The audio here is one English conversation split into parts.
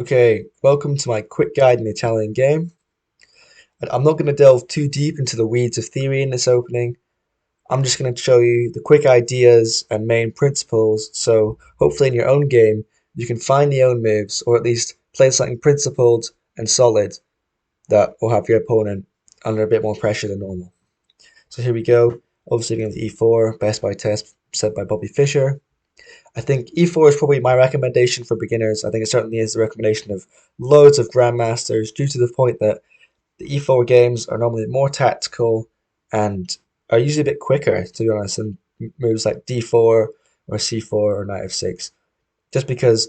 Okay, welcome to my quick guide in the Italian game. And I'm not going to delve too deep into the weeds of theory in this opening. I'm just going to show you the quick ideas and main principles, so hopefully in your own game you can find the own moves, or at least play something principled and solid that will have your opponent under a bit more pressure than normal. So here we go. Obviously going with e4, best by test, said by Bobby Fischer. I think e4 is probably my recommendation for beginners. I think it certainly is the recommendation of loads of grandmasters due to the point that the e4 games are normally more tactical and are usually a bit quicker, to be honest, than moves like d4 or c4 or knight f6. Just because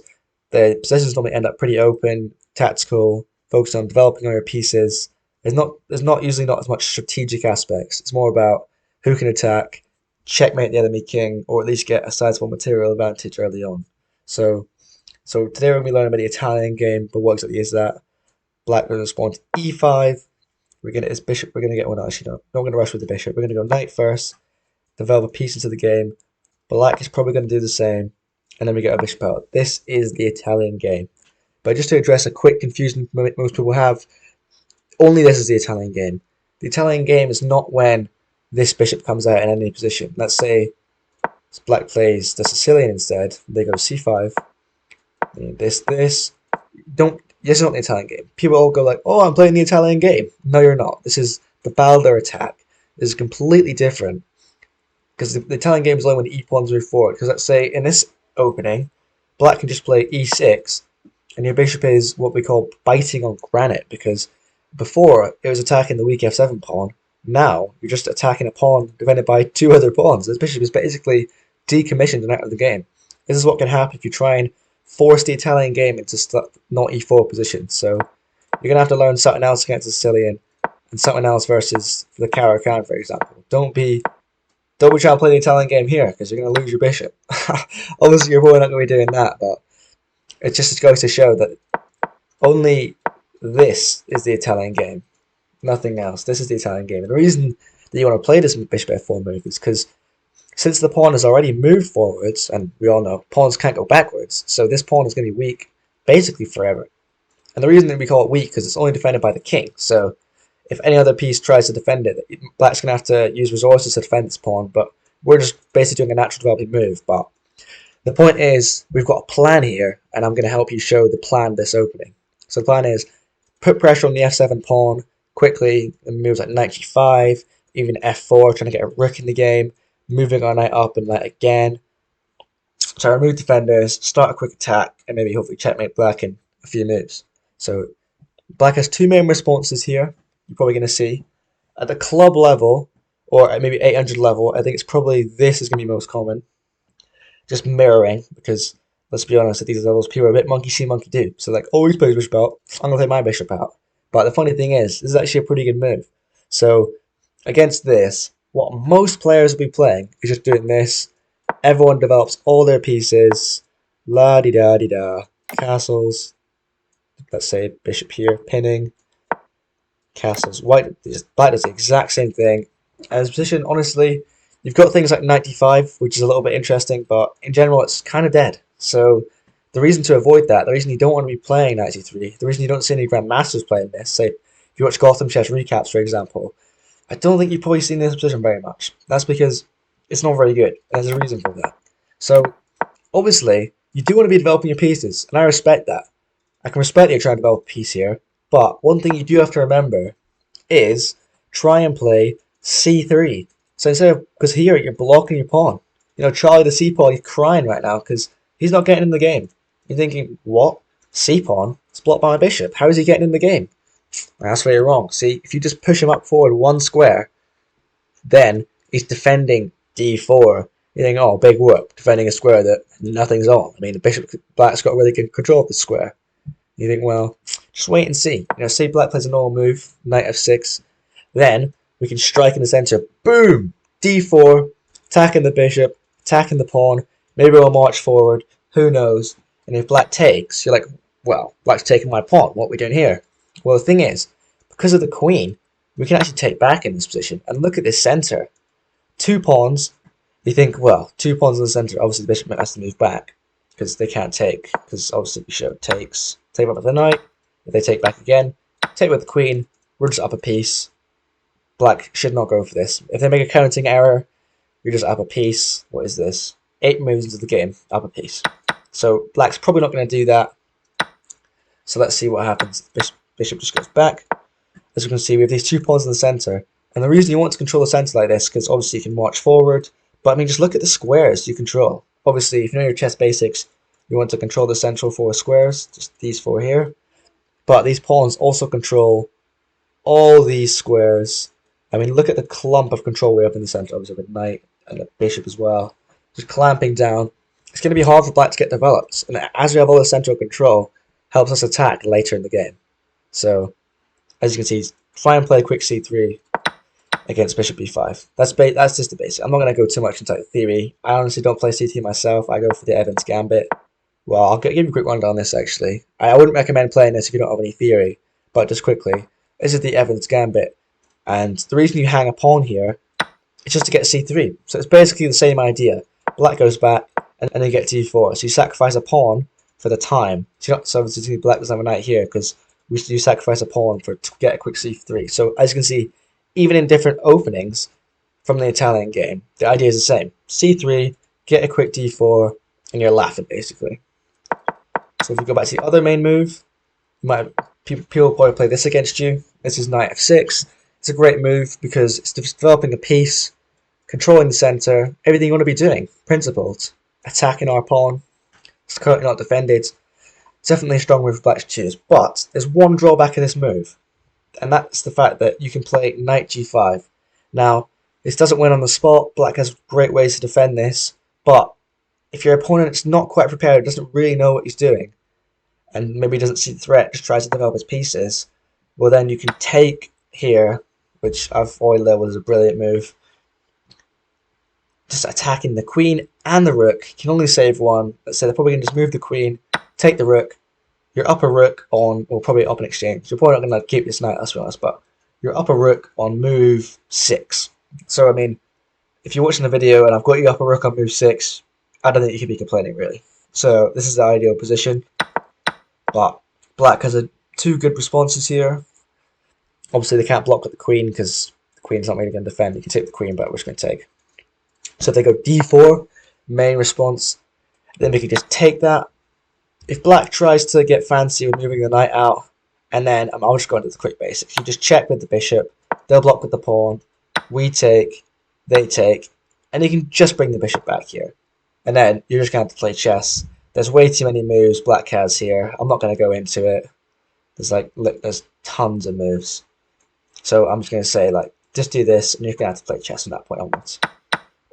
the positions normally end up pretty open, tactical, focused on developing your pieces. There's not usually not as much strategic aspects. It's more about who can attack, checkmate the enemy king, or at least get a sizable material advantage early on. So so today we're going to be learning about the Italian game, but what exactly is that? Black will respond to e5. We're gonna his bishop. We're gonna get one. Actually, no, not gonna rush with the bishop. We're gonna go knight first, develop a piece into the game. Black is probably gonna do the same, and then we get our bishop out. This is the Italian game. But just to address a quick confusion most people have, only this is the Italian game. The Italian game is not when this bishop comes out in any position. Let's say Black plays the Sicilian instead. They go c5. This. Don't. This is not the Italian game. People all go like, "Oh, I'm playing the Italian game." No, you're not. This is the Balder attack. This is completely different because the Italian game is only when the e pawns move forward. Because let's say in this opening, Black can just play e6, and your bishop is what we call biting on granite. Because before it was attacking the weak f7 pawn. Now you're just attacking a pawn defended by two other pawns. This bishop is basically decommissioned and out of the game. This is what can happen if you try and force the Italian game into not e4 position. So you're gonna have to learn something else against the Sicilian and something else versus the Caro-Kann, for example. Don't be trying to play the Italian game here because you're gonna lose your bishop. Obviously, you're probably not gonna be doing that, but it just goes to show that only this is the Italian game, nothing else. This is the Italian game, and the reason that you want to play this bishop f4 move is because since the pawn has already moved forwards, and we all know pawns can't go backwards, so this pawn is going to be weak basically forever. And the reason that we call it weak because it's only defended by the king. So if any other piece tries to defend it, Black's going to have to use resources to defend this pawn, but we're just basically doing a natural developing move. But the point is, we've got a plan here, and I'm going to help you show the plan this opening. So the plan is, put pressure on the f7 pawn quickly, and moves like knight g5, even f4, trying to get a rook in the game, moving our knight up and knight again. So remove defenders, start a quick attack, and maybe hopefully checkmate Black in a few moves. So Black has two main responses here, you're probably going to see. At the club level, or at maybe 800 level, I think it's probably this is going to be most common. Just mirroring, because let's be honest, at these levels, people are a bit monkey see, monkey do. So like, always play bishop out, I'm going to play my bishop out. But the funny thing is, this is actually a pretty good move. So against this, what most players will be playing is just doing this. Everyone develops all their pieces. La di da di da. Castles. Let's say bishop here, pinning. Castles. Black does the exact same thing. As position, honestly, you've got things like knight d5, which is a little bit interesting, but in general, it's kind of dead. So the reason to avoid that, the reason you don't want to be playing knight d3, the reason you don't see any grandmasters playing this, say if you watch Gotham Chess recaps, for example, I don't think you've probably seen this position very much. That's because it's not very good. There's a reason for that. So, obviously, you do want to be developing your pieces, and I respect that. I can respect that you're trying to develop a piece here, but one thing you do have to remember is try and play c3. So instead of, because here you're blocking your pawn. You know, Charlie the c-pawn, he's crying right now because he's not getting in the game. You're thinking, what? C-pawn? It's blocked by my bishop. How is he getting in the game? That's where you're wrong. See, if you just push him up forward one square, then he's defending d4. You think, oh, big whoop, defending a square that nothing's on. I mean, the bishop, Black's got really good control of the square. You think, well, just wait and see. You know, say Black plays a normal move, knight f6, then we can strike in the center. Boom! d4, attacking the bishop, attacking the pawn. Maybe we'll march forward. Who knows? And if Black takes, you're like, well, Black's taking my pawn. What are we doing here? Well, the thing is, because of the queen, we can actually take back in this position. And look at this center. Two pawns. You think, well, two pawns in the center. Obviously, the bishop has to move back because they can't take. Because obviously, we show takes. take back with the knight. If they take back again, take with the queen. We're just up a piece. Black should not go for this. If they make a counting error, you're just up a piece. What is this? 8 moves into the game, up a piece. So black's probably not going to do that. So let's see what happens. Bishop just goes back. As you can see, we have these 2 pawns in the center. And the reason you want to control the center like this, because obviously you can march forward. But I mean, just look at the squares you control. Obviously, if you know your chess basics, you want to control the central 4 squares, just these 4 here. But these pawns also control all these squares. I mean, look at the clump of control we have in the center, obviously with knight and the bishop as well. Just clamping down. It's going to be hard for black to get developed. And as we have all the central control, helps us attack later in the game. So, as you can see, try and play quick c3 against bishop b5. That's just the basic. I'm not going to go too much into the theory. I honestly don't play c3 myself. I go for the Evans Gambit. Well, I'll give you a quick rundown on this actually. I wouldn't recommend playing this if you don't have any theory, but just quickly, this is the Evans Gambit. And the reason you hang a pawn here is just to get c3. So it's basically the same idea. Black goes back, and then you get d4. So you sacrifice a pawn for the time. So obviously black doesn't have a knight here because we do sacrifice a pawn to get a quick c3. So as you can see, even in different openings from the Italian game, the idea is the same. c3, get a quick d4, and you're laughing basically. So if you go back to the other main move, people probably play this against you. This is knight f6. It's a great move because it's developing a piece, controlling the center, everything you want to be doing. Principled. Attacking our pawn. It's currently not defended. It's definitely a strong move for black to choose. But there's one drawback of this move, and that's the fact that you can play knight g5. Now, this doesn't win on the spot. Black has great ways to defend this, but if your opponent's not quite prepared, doesn't really know what he's doing, and maybe doesn't see the threat, just tries to develop his pieces, well then you can take here, which I've already labeled as a brilliant move. Just attacking the queen and the rook. You can only save one. Let's say they're probably going to just move the queen, take the rook. You're up a rook on, well, probably up an exchange. You're probably not going to keep this knight, let's be honest, but you're up a rook on move 6. So, I mean, if you're watching the video and I've got you up a rook on move 6, I don't think you could be complaining, really. So, this is the ideal position. But black has 2 good responses here. Obviously, they can't block with the queen because the queen's not really going to defend. You can take the queen, but we're just going to take. So if they go d4, main response, then we can just take that. If black tries to get fancy with moving the knight out, and then I'll just go into the quick basics. You just check with the bishop, they'll block with the pawn, we take, they take, and you can just bring the bishop back here. And then you're just going to have to play chess. There's way too many moves black has here. I'm not going to go into it. There's tons of moves. So I'm just going to say, just do this, and you're going to have to play chess from that point onwards.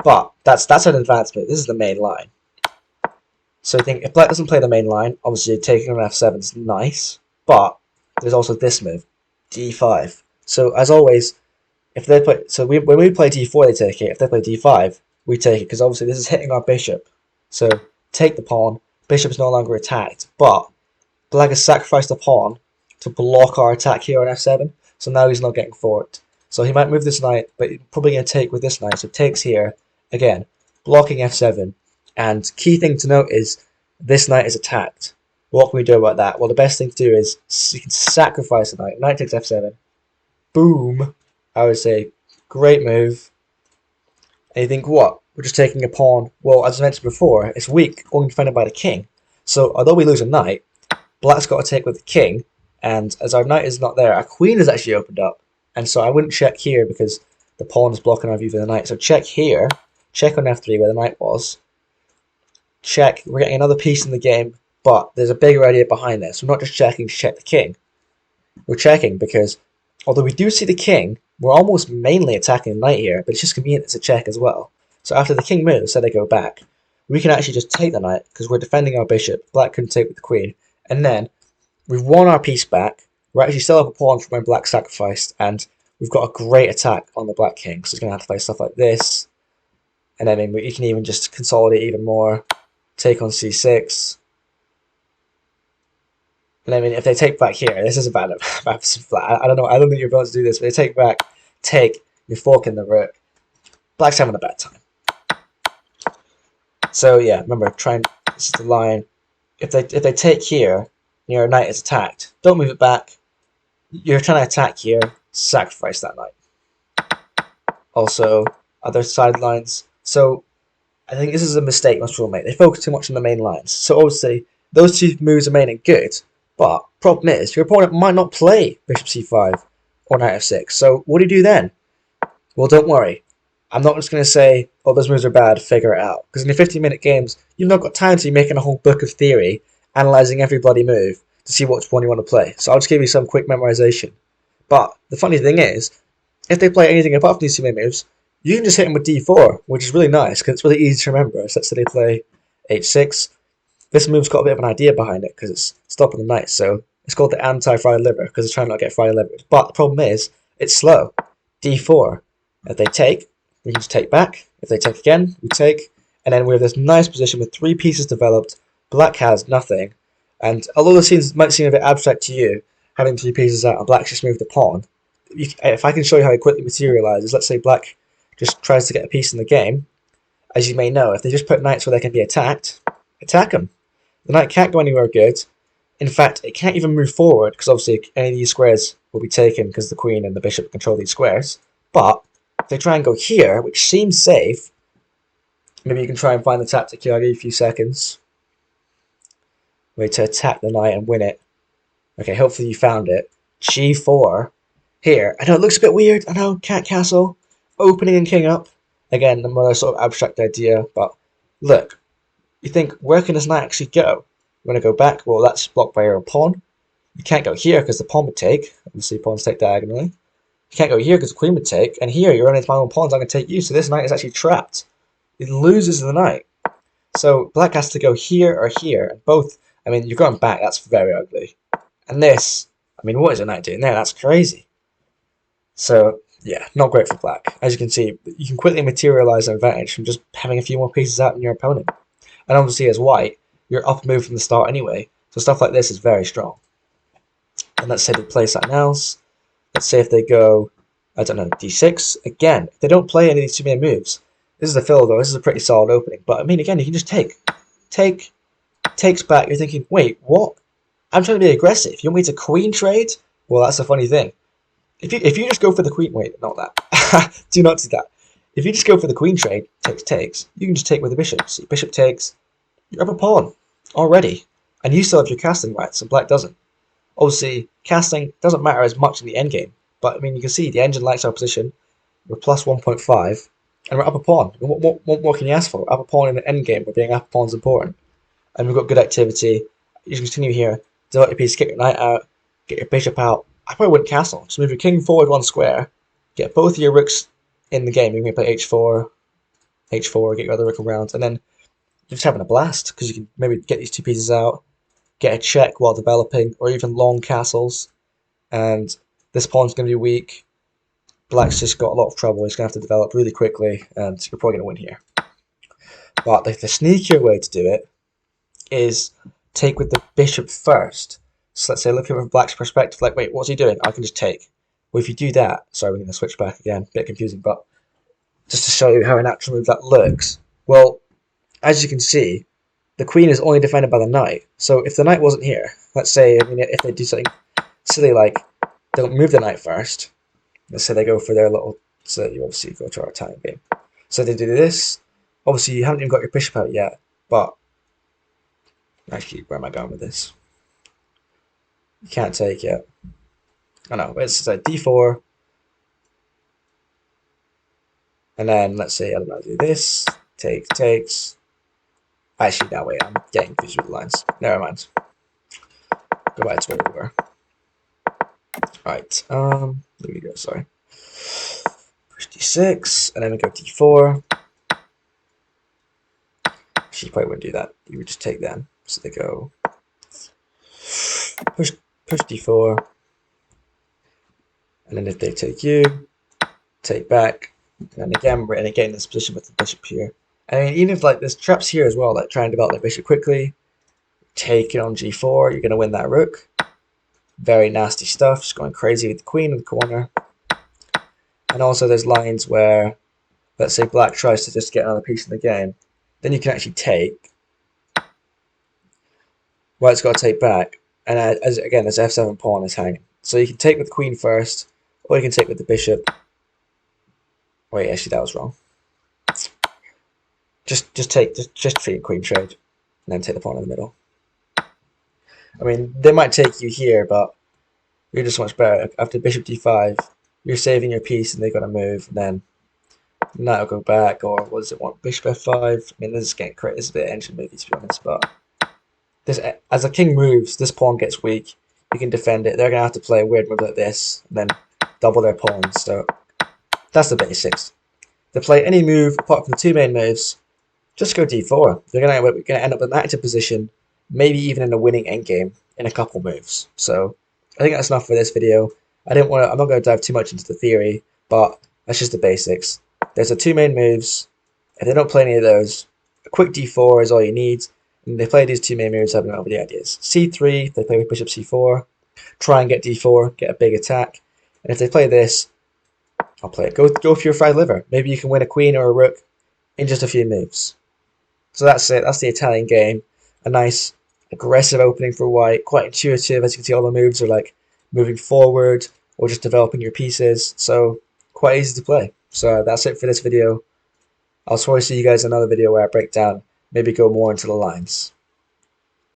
But that's an advancement. This is the main line. So I think if black doesn't play the main line, obviously taking on f7 is nice. But there's also this move, d5. So as always, if they play, when we play d4, they take it. If they play d5, we take it because obviously this is hitting our bishop. So take the pawn. Bishop is no longer attacked, but black has sacrificed a pawn to block our attack here on f7. So now he's not getting forward. So he might move this knight, but he's probably going to take with this knight. So takes here, again, blocking f7. And key thing to note is this knight is attacked. What can we do about that? Well, the best thing to do is you can sacrifice a knight. Knight takes f7. Boom. I would say, great move. And you think, what? We're just taking a pawn. Well, as I mentioned before, it's weak, only defended by the king. So although we lose a knight, black's got to take with the king. And as our knight is not there, our queen is actually opened up. And so I wouldn't check here because the pawn is blocking our view for the knight. So check here. Check on f3 where the knight was. Check. We're getting another piece in the game. But there's a bigger idea behind this. We're not just checking to check the king. We're checking because although we do see the king, we're almost mainly attacking the knight here. But it's just convenient to check as well. So after the king moves, say they go back, we can actually just take the knight because we're defending our bishop. Black couldn't take with the queen. And then we've won our piece back. We're actually still up a pawn from when black sacrificed. And we've got a great attack on the black king. So it's going to have to play stuff like this. And then you can even just consolidate even more. Take on c6. And I mean, if they take back here, this is a bad flat. I don't know. I don't think you're about to do this. But they take back, take, you're forking the rook. Black's having a bad time. So yeah, remember, this is the line. If they take here, your knight is attacked. Don't move it back. You're trying to attack here, sacrifice that knight. Also, other sidelines. So I think this is a mistake most people make. They focus too much on the main lines. So obviously, those two moves are remaining good, but problem is, your opponent might not play bishop c5 or knight f6. So what do you do then? Well, don't worry. I'm not just going to say, oh, those moves are bad, figure it out. Because in your 15-minute games, you've not got time to be making a whole book of theory, analysing every bloody move to see which one you want to play. So I'll just give you some quick memorization. But the funny thing is, if they play anything apart from these two main moves, you can just hit them with d4, which is really nice because it's really easy to remember. So let's say they play h6. This move's got a bit of an idea behind it because it's stopping the knight. So it's called the anti-fried liver because it's trying not to get fried livered. But the problem is, it's slow. d4. If they take, we can just take back. If they take again, we take. And then we have this nice position with 3 pieces developed. Black has nothing. And although the scenes might seem a bit abstract to you, having 3 pieces out and black just moved a pawn, if I can show you how it quickly materializes, let's say black just tries to get a piece in the game, as you may know, if they just put knights where they can be attacked, attack them. The knight can't go anywhere good. In fact, it can't even move forward, because obviously any of these squares will be taken because the queen and the bishop control these squares. But if they try and go here, which seems safe, maybe you can try and find the tactic here. I'll give you a few seconds. Way to attack the knight and win it. Okay, hopefully you found it. g4. Here, I know it looks a bit weird. I know, cat castle, opening and king up. Again, another sort of abstract idea, but look. You think, where can this knight actually go? You want to go back? Well, that's blocked by your own pawn. You can't go here because the pawn would take. Obviously, pawns take diagonally. You can't go here because the queen would take. And here, you're running into my own pawns. I'm going to take you. So this knight is actually trapped. It loses the knight. So black has to go here or here. And both, I mean, you're going back. That's very ugly. And this, I mean, what is a knight doing there? That's crazy. So, yeah, not great for black. As you can see, you can quickly materialize an advantage from just having a few more pieces out than your opponent. And obviously, as white, you're up move from the start anyway. So stuff like this is very strong. And let's say they play something else. Let's say if they go, I don't know, d6. Again, if they don't play any of these two main moves, this is a fill though. This is a pretty solid opening. But I mean, again, you can just take. Takes back. You're thinking, wait, what? I'm trying to be aggressive. You want me to queen trade? Well, that's a funny thing. If you just go for the queen, wait, not that. Do not do that. If you just go for the queen trade, takes, you can just take with the bishop. See, bishop takes, you're up a pawn already. And you still have your casting rights, and black doesn't. Obviously, casting doesn't matter as much in the endgame. But, I mean, you can see the engine likes our position. We're plus 1.5, and we're up a pawn. What more can you ask for? Up a pawn in the endgame, where being up a pawn is important. And we've got good activity. You can continue here, develop your piece, get your knight out, get your bishop out. I probably wouldn't castle. Just move your king forward 1 square, get both of your rooks in the game. You can play h4, get your other rook around, and then you're just having a blast because you can maybe get these 2 pieces out, get a check while developing, or even long castles. And this pawn's going to be weak. Black's just got a lot of trouble. He's going to have to develop really quickly, and you're probably going to win here. But the sneakier way to do it is take with the bishop first. So let's say, look at it from black's perspective, like, wait, what's he doing? I can just take. Well, if you do that, sorry, we're going to switch back again, bit confusing, but just to show you how a natural move that looks. Well, as you can see, the queen is only defended by the knight. So if the knight wasn't here, let's say, I mean, if they do something silly like don't move the knight first, let's say they go for their little, so you obviously go to our Italian game. So they do this. Obviously, you haven't even got your bishop out yet, but actually, where am I going with this? You can't take yet. I know, it's like d4. And then, let's say, I don't know, do this. Takes. Actually, no, wait, I'm getting confused with the lines. Never mind. Go back to where we were. Right, there we go, sorry. Push d6, and then we go d4. Actually, you probably wouldn't do that. You would just take them. So they go push d4. And then if they take you, take back. And again, we're in this position with the bishop here. I mean, even if like there's traps here as well, like try and develop the bishop quickly, take it on g4, you're going to win that rook. Very nasty stuff, just going crazy with the queen in the corner. And also there's lines where, let's say black tries to just get another piece in the game, then you can actually take. White's got to take back. and as again, as f7 pawn is hanging. So you can take with the queen first, or you can take with the bishop. Wait, actually that was wrong. Just treat queen trade, and then take the pawn in the middle. I mean, they might take you here, but you're just much better. After bishop d5, you're saving your piece, and they got to move. And then knight will go back, or what does it want? Bishop f5. I mean, this is getting crazy. This is a bit ancient movie, to be honest, but this, as the king moves, this pawn gets weak. You can defend it. They're gonna have to play a weird move like this, and then double their pawns. So that's the basics. To play any move apart from the two main moves, just go d4. You're gonna end up in an active position, maybe even in a winning endgame in a couple moves. So I think that's enough for this video. I'm not going to dive too much into the theory, but that's just the basics. There's the two main moves. If they don't play any of those, a quick d4 is all you need. And they play these two main moves, having over the ideas. c3, they play with bishop c4. Try and get d4, get a big attack. And if they play this, I'll play it. Go for your fried liver. Maybe you can win a queen or a rook in just a few moves. So that's it. That's the Italian game. A nice aggressive opening for white. Quite intuitive. As you can see, all the moves are like moving forward or just developing your pieces. So quite easy to play. So that's it for this video. I'll probably see you guys in another video where I break down, maybe go more into the lines.